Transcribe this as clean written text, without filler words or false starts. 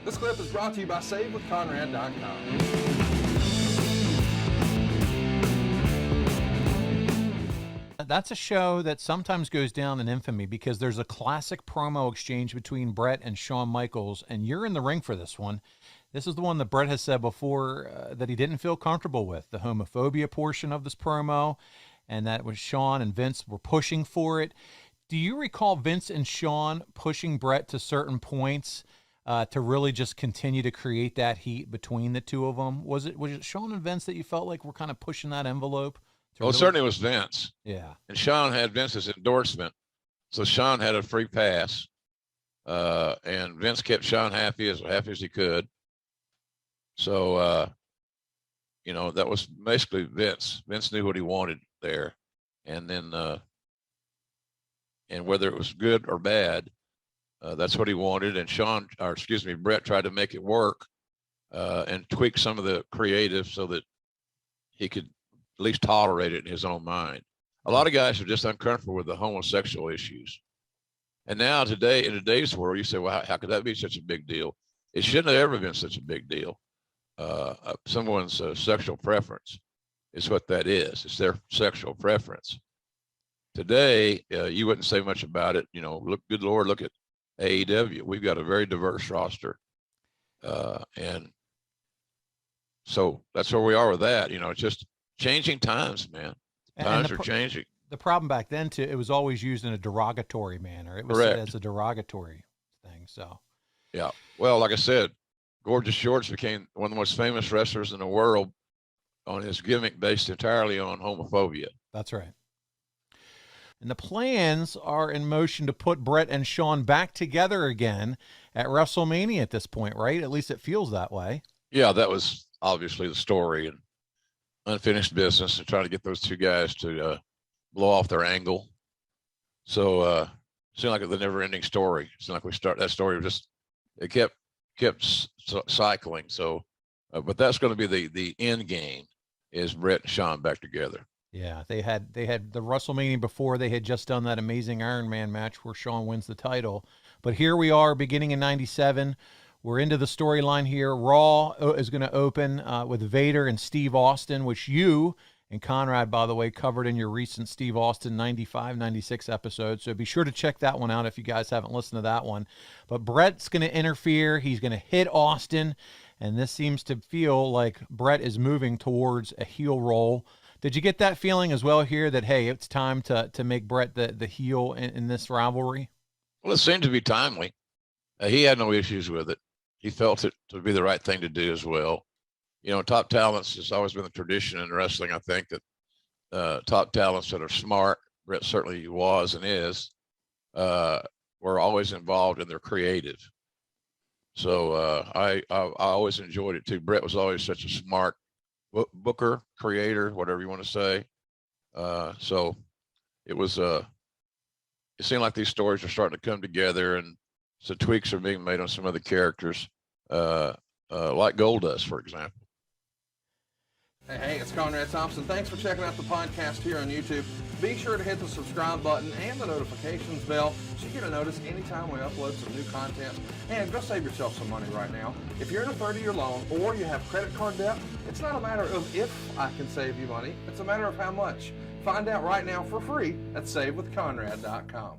This clip is brought to you by SaveWithConrad.com. That's a show that sometimes goes down in infamy because there's a classic promo exchange between Bret and Shawn Michaels, and you're in the ring for this one. This is the one that Bret has said before that he didn't feel comfortable with, the homophobia portion of this promo, and that was Shawn and Vince were pushing for it. Do you recall Vince and Shawn pushing Bret to certain points to really just continue to create that heat between the two of them? Was it Shawn and Vince that you felt like were kind of pushing that envelope? Well, it certainly was Vince. Yeah. And Shawn had Vince's endorsement. So Shawn had a free pass. And Vince kept Shawn happy as he could. So, that was basically Vince. Vince knew what he wanted there. And then, and whether it was good or bad, that's what he wanted. And Bret tried to make it work and tweak some of the creative so that he could at least tolerate it in his own mind. A lot of guys are just uncomfortable with the homosexual issues. And now today, in today's world, you say, well, how could that be such a big deal? It shouldn't have ever been such a big deal. Someone's sexual preference is what that is. It's their sexual preference. Today, you wouldn't say much about it. Look, good Lord, look at AEW. We've got a very diverse roster. And so that's where we are with that. It's just changing times, man. Times are changing. The problem back then, too, it was always used in a derogatory manner. It was said as a derogatory thing. So, yeah. Well, like I said, Gorgeous George became one of the most famous wrestlers in the world on his gimmick based entirely on homophobia. That's right. And the plans are in motion to put Bret and Shawn back together again at WrestleMania at this point, right? At least it feels that way. Yeah, that was obviously the story and unfinished business and trying to get those two guys to blow off their angle. So it seemed like the never-ending story. It seemed like that story it kept cycling. So, but that's going to be the end game is Bret and Shawn back together. Yeah, they had the WrestleMania before. They had just done that amazing Iron Man match where Shawn wins the title. But here we are, beginning in '97. We're into the storyline here. Raw is going to open with Vader and Steve Austin, which you and Conrad, by the way, covered in your recent Steve Austin 95, 96 episode. So be sure to check that one out if you guys haven't listened to that one. But Bret's going to interfere. He's going to hit Austin. And this seems to feel like Bret is moving towards a heel role. Did you get that feeling as well here that, hey, it's time to make Bret the heel in this rivalry? Well, it seemed to be timely. He had no issues with it. He felt it to be the right thing to do as well. Top talents has always been the tradition in wrestling. I think that top talents that are smart, Bret certainly was and is, were always involved in their creative. So I always enjoyed it too. Bret was always such a smart booker, creator, whatever you want to say. So it was, it seemed like these stories are starting to come together and so tweaks are being made on some of the characters, like Goldust, for example. Hey, it's Conrad Thompson. Thanks for checking out the podcast here on YouTube. Be sure to hit the subscribe button and the notifications bell so you get a notice anytime we upload some new content. And go save yourself some money right now. If you're in a 30-year loan or you have credit card debt, it's not a matter of if I can save you money. It's a matter of how much. Find out right now for free at SaveWithConrad.com.